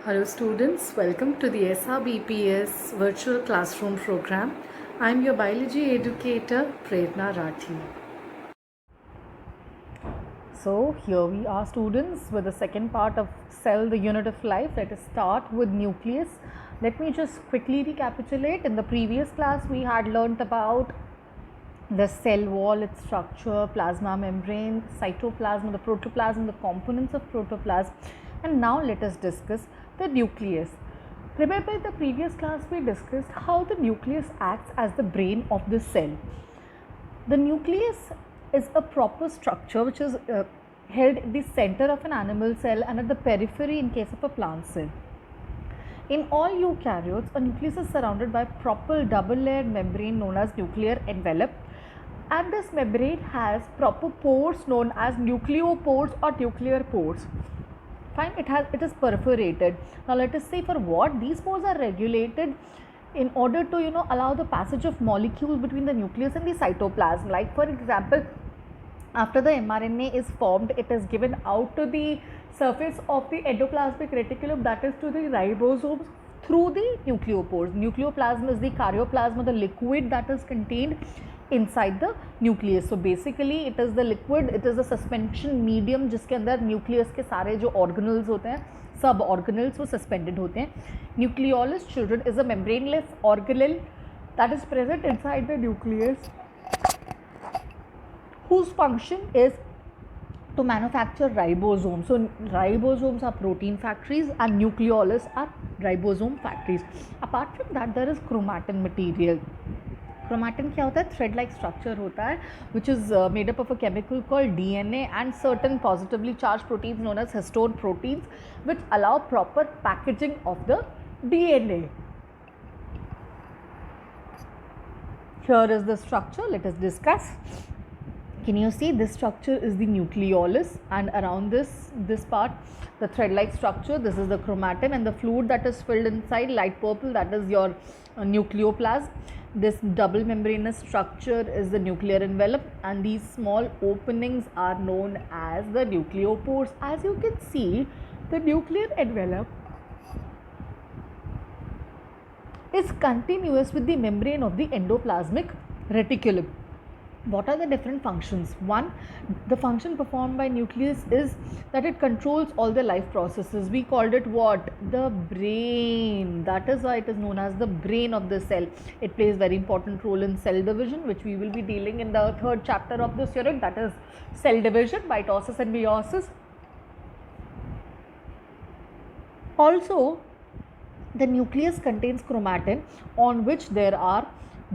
Hello students, welcome to the SRBPS virtual classroom program. I am your biology educator Prerna Rathi. So here we are students with the second part of cell, the unit of life. Let us start with nucleus. Let me just quickly recapitulate. In the previous class we had learnt about the cell wall, its structure, plasma membrane, cytoplasm, the protoplasm, the components of protoplasm, and now let us discuss the nucleus. Remember in the previous class we discussed how the nucleus acts as the brain of the cell. The nucleus is a proper structure which is held in the center of an animal cell and at the periphery in case of a plant cell. In all eukaryotes, a nucleus is surrounded by proper double-layered membrane known as nuclear envelope, and this membrane has proper pores known as nucleopores or nuclear pores. Fine, it is perforated. Now let us see for what these pores are regulated in order to allow the passage of molecules between the nucleus and the cytoplasm. Like for example, after the mRNA is formed, it is given out to the surface of the endoplasmic reticulum, that is to the ribosomes, through the nucleopores. Nucleoplasm is the karyoplasm, the liquid that is contained inside the nucleus. So basically it is the liquid, it is the suspension medium जिसके अंदर nucleus के सारे जो organelles होते हैं, सब organelles वो suspended होते हैं. Nucleolus children is a membraneless organelle that is present inside the nucleus, whose function is to manufacture ribosomes. So ribosomes are protein factories and nucleolus are ribosome factories. Apart from that, there is chromatin material. Chromatin क्या होता है? Thread like structure होता है which is made up of a chemical called DNA and certain positively charged proteins known as histone proteins which allow proper packaging of the DNA. Here is the structure. Let us discuss. Can you see this structure is the nucleolus, and around this part, the thread like structure, this is the chromatin, and the fluid that is filled inside, light purple, that is your nucleoplasm. This double membranous structure is the nuclear envelope, and these small openings are known as the nucleopores. As you can see, the nuclear envelope is continuous with the membrane of the endoplasmic reticulum. What are the different functions? One, the function performed by nucleus is that it controls all the life processes. We called it what? The brain. That is why it is known as the brain of the cell. It plays very important role in cell division, which we will be dealing in the third chapter of this unit, that is cell division, mitosis and meiosis. Also, the nucleus contains chromatin on which there are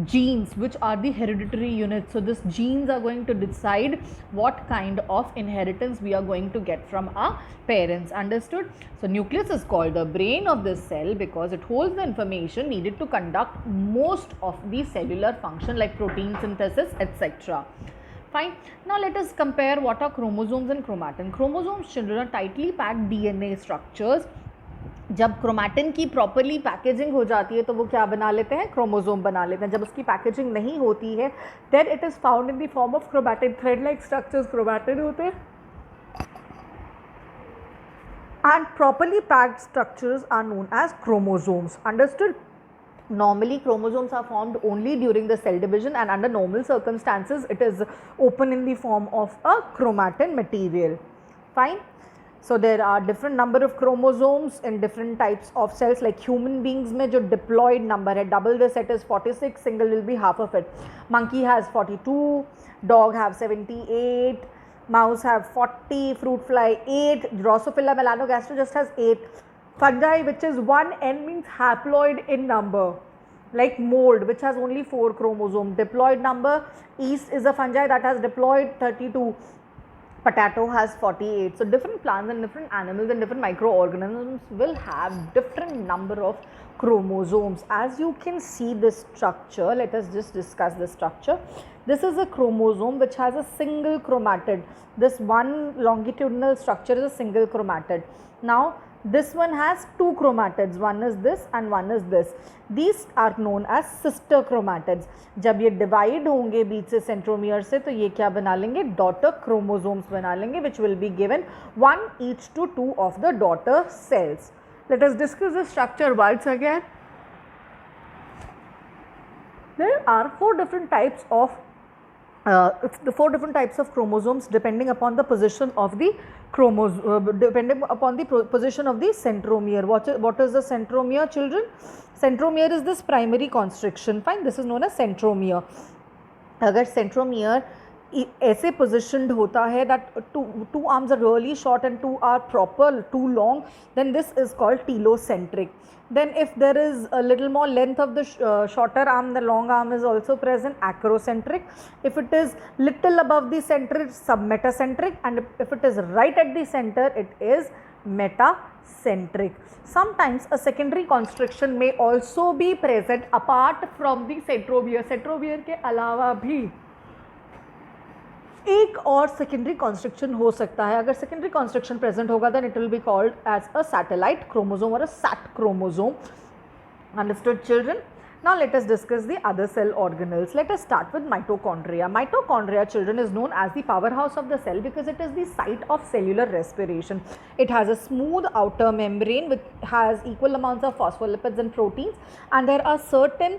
genes which are the hereditary units. So these genes are going to decide what kind of inheritance we are going to get from our parents. Understood? So nucleus is called the brain of the cell because it holds the information needed to conduct most of the cellular function like protein synthesis, etc. Fine. Now let us compare what are chromosomes and chromatin. Chromosomes, children, are tightly packed DNA structures. जब chromatin की properly packaging हो जाती है तो वो क्या बना लेते हैं? क्रोमोसोम बना लेते हैं. जब उसकी पैकेजिंग नहीं होती है then it is found in the form of chromatin. Thread like structures chromatin होते हैं and properly packed structures are known as chromosomes. Understood? Normally chromosomes are formed only during the cell division, and under normal circumstances it is open in the form of a chromatin material. Fine. So there are different number of chromosomes in different types of cells. Like human beings में जो diploid number है, double the set is 46, single will be half of it. Monkey has 42, dog have 78, mouse have 40, fruit fly 8, Drosophila melanogaster just has 8. Fungi, which is 1n, means haploid in number. Like mold, which has only 4 chromosomes. Diploid number, yeast is a fungi that has diploid 32. Potato has 48. So different plants and different animals and different microorganisms will have different number of chromosomes. As you can see this structure, let us just discuss the structure. This is a chromosome which has a single chromatid. This one longitudinal structure is a single chromatid. Now this one has 2 chromatids, one is this and one is this. These are known as sister chromatids. जब ये divide होंगे बीच से centromere से तो ये क्या बना लेंगे? Daughter chromosomes बना लेंगे, which will be given one each to 2 of the daughter cells. Let us discuss the structure once again. There are four different types of chromosomes depending upon the position of the depending upon the position of the centromere. What is the centromere, children? Centromere is this primary constriction. Fine, this is known as centromere. अगर centromere ऐसे positioned होता है that two arms are really short and two are proper too long, then this is called telocentric. Then if there is a little more length of the shorter arm, the long arm is also present, acrocentric. If it is little above the center, it's submetacentric, and if it is right at the center, it is metacentric. Sometimes a secondary constriction may also be present apart from the centromere. Centromere के अलावा भी एक और secondary constriction हो सकता है. अगर secondary constriction present होगा then it will be called as a satellite chromosome और a sat chromosome. Understood children? Now let us discuss the other cell organelles. Let us start with mitochondria. Mitochondria, children, is known as the powerhouse of the cell because it is the site of cellular respiration. It has a smooth outer membrane which has equal amounts of phospholipids and proteins, and there are certain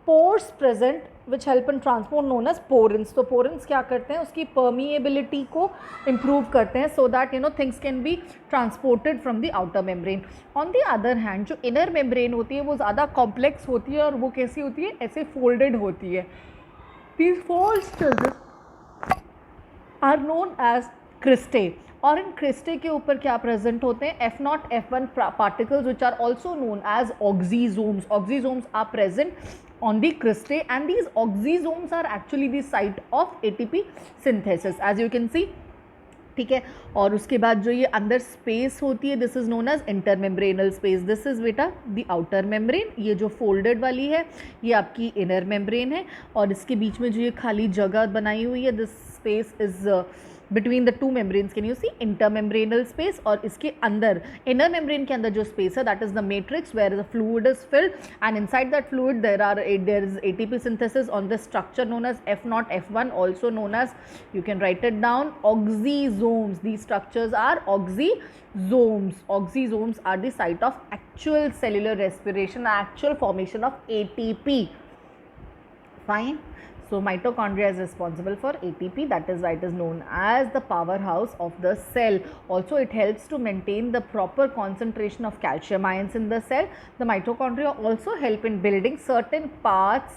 pores present which help in transport known as porins. तो porins क्या करते हैं? उसकी permeability को improve करते हैं so that things can be transported from the outer membrane. On the other hand, जो inner membrane होती है वो ज़्यादा complex होती है और वो कैसी होती है? ऐसे folded होती है. These folds, children, are known as cristae. और इन क्रिस्टे के ऊपर क्या प्रेजेंट होते हैं? F0, F1 particles which are also known as oxysomes. Oxysomes are present on the cristae, and these oxysomes are actually the site of ATP synthesis, as you can see. ठीक है. और उसके बाद जो ये अंदर स्पेस होती है, this is known as intermembranal space. This is बेटा द आउटर मेम्ब्रेन. ये जो फोल्डेड वाली है ये आपकी इनर मेम्ब्रेन है, और इसके बीच में जो ये खाली जगह बनाई हुई है, this space is between the two membranes. Can you see? Intermembranal space. और इसके अंदर inner membrane के अंदर जो space है, that is the matrix where the fluid is filled, and inside that fluid there is ATP synthesis on the structure known as F0, F1, also known as, you can write it down, oxysomes. These structures are oxysomes. Oxysomes are the site of actual cellular respiration, actual formation of ATP. Fine. So mitochondria is responsible for ATP. That is why it is known as the powerhouse of the cell. Also, it helps to maintain the proper concentration of calcium ions in the cell. The mitochondria also help in building certain parts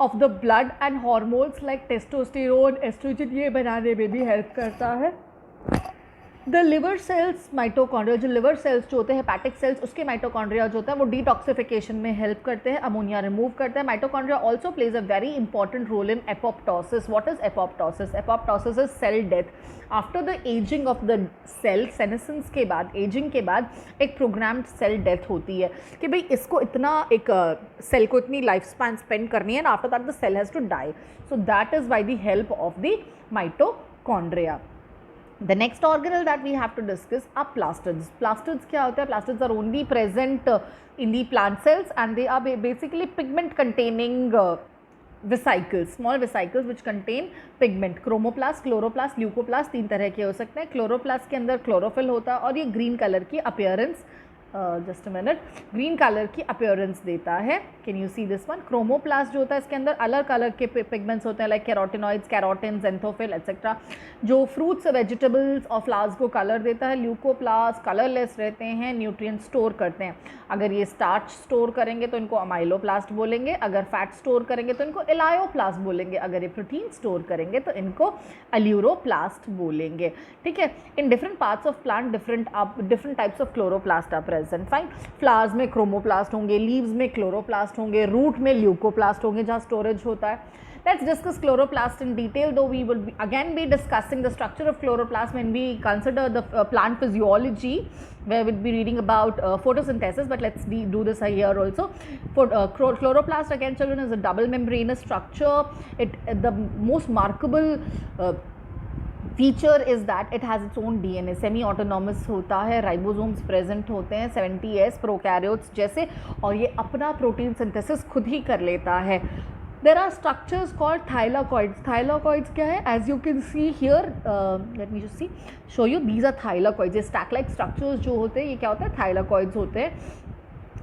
of the blood and hormones like testosterone, estrogen. ये बनाने में भी help करता है. The liver cells mitochondria, जो liver cells जो होते हैं, हेपेटिक सेल्स, उसके माइटोकॉन्ड्रिया जो होता है वो डिटॉक्सिफिकेशन में हेल्प करते हैं, अमोनिया रिमूव करते हैं. Mitochondria also plays a very important role in apoptosis. What is apoptosis? Apoptosis is cell death. After the ageing of the cell, senescence के बाद, एजिंग के बाद एक प्रोग्राम्ड सेल डेथ होती है कि भाई इसको इतना, एक सेल को इतनी लाइफ स्पैन स्पेंड करनी है ना, after that the cell has to die. So that is by the help of the mitochondria. The next organelle that we have to discuss are plastids. Plastids क्या होता है? Plastids are only present in the plant cells, and they are basically pigment containing vesicles, small vesicles which contain pigment. Chromoplast, chloroplast, leucoplast, तीन तरह के हो सकते हैं. Chloroplast के अंदर chlorophyll होता है और ये green color की appearance, just a minute, green colour की अपीयरेंस देता है. Can you see this one? Chromoplast जो होता है इसके अंदर अलग कलर के पिगमेंट्स होते हैं like carotenoids, carotene, xanthophyll etcetera, जो फ्रूट्स, वेजिटेबल्स और फ्लावर्स को कलर देता है. ल्यूकोप्लास्ट कलरलेस रहते हैं, न्यूट्रिएंट स्टोर करते हैं. अगर ये स्टार्च स्टोर करेंगे तो इनको अमाइलोप्लास्ट बोलेंगे, अगर फैट स्टोर करेंगे तो इनको एलायोप्लास्ट बोलेंगे, अगर ये प्रोटीन स्टोर करेंगे तो इनको अल्यूरोप्लास्ट बोलेंगे. ठीक है. In different parts of plant different types of chloroplast are present. Fine. Flowers में क्रोमोप्लास्ट होंगे, लीव्स में क्लोरोप्लास्ट होंगे, रूट में ल्यूकोप्लास्ट होंगे जहाँ स्टोरेज होता है. Let's discuss chloroplast in detail, though we will again be discussing the structure of chloroplast when we consider the plant physiology, where we'll be reading about photosynthesis, but let's do this here also. For chloroplast, again, children, is a double membranous structure. The most remarkable feature is that it has its own DNA. Semi autonomous होता है, ribosomes present होते हैं 70S prokaryotes जैसे, और ये अपना protein synthesis खुद ही कर लेता है. There are structures called thylakoids. Thylakoids क्या है? As you can see here, let me just show you. These are thylakoids. ये stack-like structures जो होते हैं, ये क्या होता है? Thylakoids होते हैं.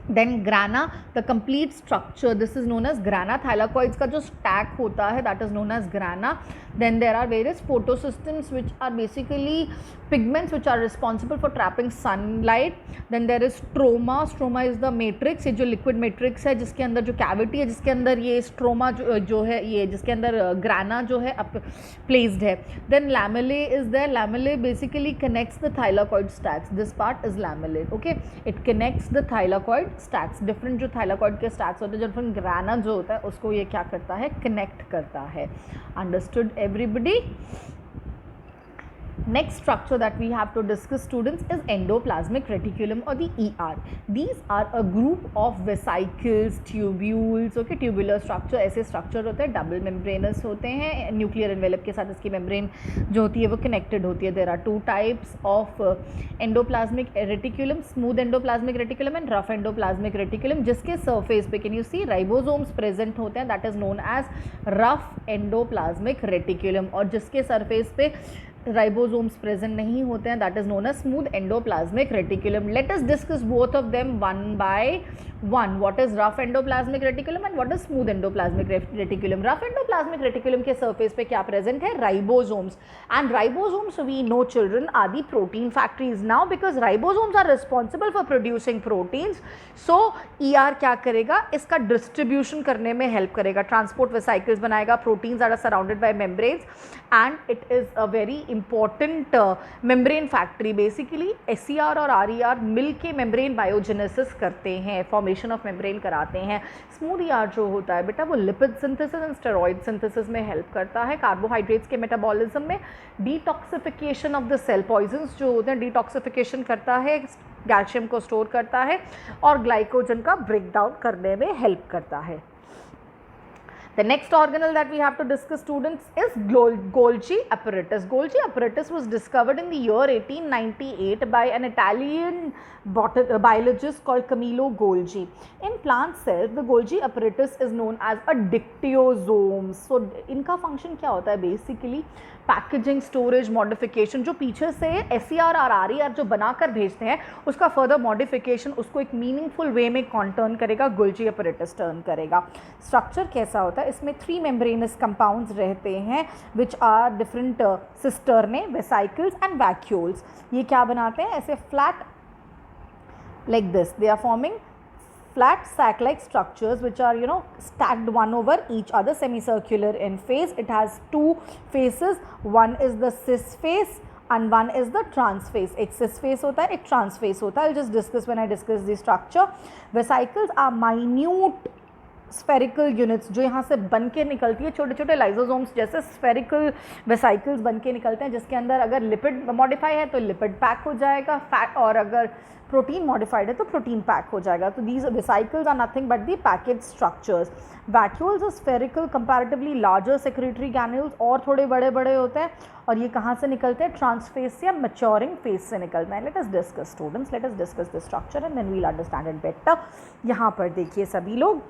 Then grana, the complete structure, this is known as grana. Thylakoids का जो stack होता है, that is known as grana. Then there are various photosystems which are basically pigments which are responsible for trapping sunlight. Then there is stroma. Stroma is the matrix, ये जो liquid matrix है जिसके अंदर जो cavity है जिसके अंदर ये stroma जो है ये जिसके अंदर grana जो है placed है. Then lamellae is there. Lamellae basically connects the thylakoid stacks. This part is lamellae. Okay, it connects the thylakoid stacks. Different जो thylakoid के stacks होते हैं, different grana जो होता है उसको ये क्या करता है? Connect करता है. Understood everybody? Next structure that we have to discuss, students, is endoplasmic reticulum or the ER. These are a group of vesicles, tubules. Okay, tubular structure ऐसे structure होते हैं, double membranous होते हैं, nuclear envelope के साथ इसकी membrane जो होती है वो connected होती है. There are two types of endoplasmic reticulum, smooth endoplasmic reticulum and rough endoplasmic reticulum. जिसके surface पे can you see ribosomes present होते हैं, that is known as rough endoplasmic reticulum. और जिसके surface पे ribosomes present नहीं होते हैं, that is known as smooth endoplasmic reticulum. Let us discuss both of them one by one. What is rough endoplasmic reticulum and what is smooth endoplasmic reticulum? Rough endoplasmic reticulum के surface पे क्या present है? Ribosomes. And ribosomes, we know children, are the protein factories. Now because ribosomes are responsible for producing proteins, so ER क्या करेगा? इसका distribution करने में help करेगा, transport vesicles बनाएगा, proteins that are surrounded by membranes, and it is a very important membrane factory. Basically SER और RER मिल के membrane biogenesis करते हैं, formation of membrane कराते हैं. Smooth ER जो होता है बेटा वो lipid synthesis and steroid synthesis में help करता है, carbohydrates के metabolism में, detoxification of the cell poisons जो होते हैं detoxification करता है, कैल्शियम को स्टोर करता है और ग्लाइकोजन का ब्रेकडाउन करने में हेल्प करता है. The next organelle that we have to discuss, students, is Golgi apparatus. Golgi apparatus was discovered in the year 1898 by an Italian biologist called Camillo Golgi. In plant cells, the Golgi apparatus is known as a dictyosome. So, इनका function क्या होता है? Basically, packaging, storage, modification. जो पीछे से SER और RER जो बनाकर भेजते हैं उसका फर्दर मॉडिफिकेशन उसको एक मीनिंगफुल वे में टर्न करेगा, गोल्जी अपरेटस टर्न करेगा. स्ट्रक्चर कैसा होता है? इसमें 3 मेम्ब्रेनस कंपाउंड्स रहते हैं which are different cisternae, vesicles and vacuoles. ये क्या बनाते हैं? ऐसे flat like this, they are forming flat sac-like structures which are stacked one over each other, semicircular in phase. It has 2 phases, one is the cis phase and one is the trans phase. एक cis phase होता है, एक trans phase होता है. I'll just discuss when I discuss the structure. Vesicles are minute spherical units जो यहाँ से बन के निकलती है, छोटे छोटे लाइजोसोम्स जैसे स्फेरिकल वेसाइकल्स बन के निकलते हैं, जिसके अंदर अगर लिपिड मॉडिफाई है तो लिपिड पैक हो जाएगा, फैट, और अगर प्रोटीन मॉडिफाइड है तो प्रोटीन पैक हो जाएगा. तो these vesicles are nothing but the package structures. Vacuoles are spherical comparatively larger secretory granules और थोड़े बड़े बड़े होते हैं, और ये कहाँ से निकलते हैं? ट्रांसफेस या मैच्योरिंग फेस से निकलते हैं. Let us discuss students, let us discuss the structure and then we'll understand it better. यहाँ पर देखिए सभी लोग,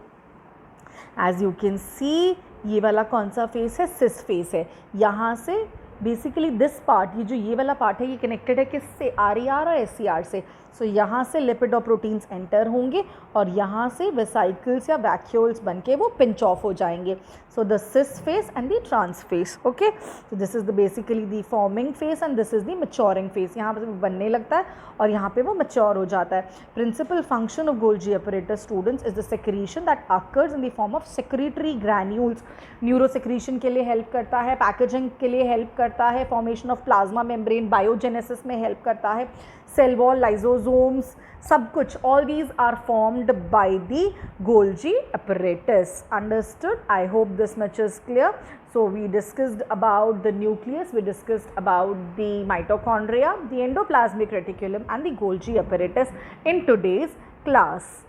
एज यू कैन सी ये वाला कौन सा फेस है? सिस फेस है. यहाँ से बेसिकली दिस पार्ट, ये जो ये वाला पार्ट है ये कनेक्टेड है किससे? RER और SER से. सो यहाँ से लिपिड और प्रोटीन्स एंटर होंगे और यहाँ से वेसाइकल्स या वैक्यूल्स बन के वो पिंच ऑफ हो जाएंगे. So the cis face and the trans face. Okay, so this is the basically the forming face and this is the maturing face. यहाँ पे बनने लगता है और यहाँ पे वो मैच्योर हो जाता है. Principal function of Golgi apparatus students is the secretion that occurs in the form of secretory granules. Neuro secretion के लिए हेल्प करता है, पैकेजिंग के लिए हेल्प करता है, formation of plasma membrane, biogenesis में हेल्प करता है, सेल वॉल, लाइजोसोम्स, सब कुछ. All these are formed by the Golgi apparatus. Understood? I hope this much is clear. So we discussed about the nucleus, we discussed about the mitochondria, the endoplasmic reticulum and the Golgi apparatus in today's class.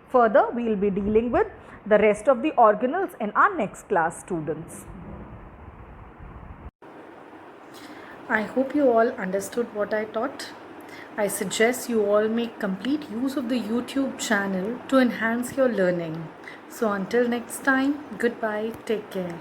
Further, we will be dealing with the rest of the organelles in our next class, students. I hope you all understood what I taught. I suggest you all make complete use of the YouTube channel to enhance your learning. So until next time, goodbye, take care.